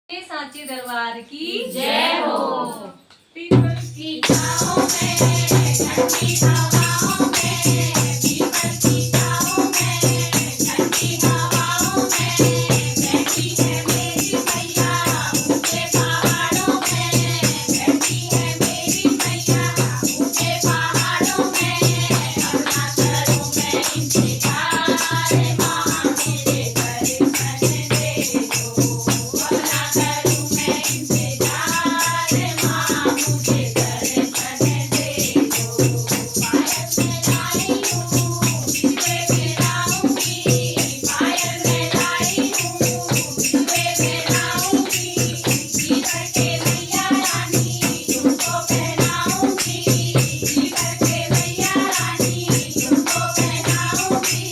सांची दरबार की जय हो। पीपल की छाँव में, ठंडी हवाओं में, पीपल की छाँव में, ठंडी हवाओं में, बैठी है मेरी मैया ऊंचे पहाड़ों में, बैठी है मेरी मैया ऊंचे पहाड़ों में। अब ना करूं मैं इंतजार, माँ मुझे दर्शन दे दो। अब ना करूं मैं इंतजार, माँ मुझे दर्शन दे दो। पायल में लाई हूँ, बिछुए में लाऊंगी, पायल में लाई हूँ, बिछुए में लाऊंगी, जीवन के मैया रानी तुमको पहनाऊंगी, जीवन के मैया रानी तुमको पहनाऊंगी।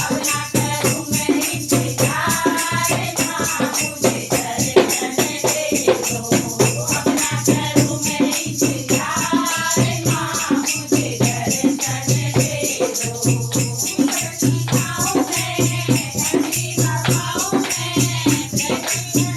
अब ना करूं मैं इंतजार, माँ मुझे दर्शन दे दो। अब ना करूं मैं इंतजार, माँ मुझे दर्शन दे दो। पीपल की छाँव में, ठंडी हवाओं में, बैठी है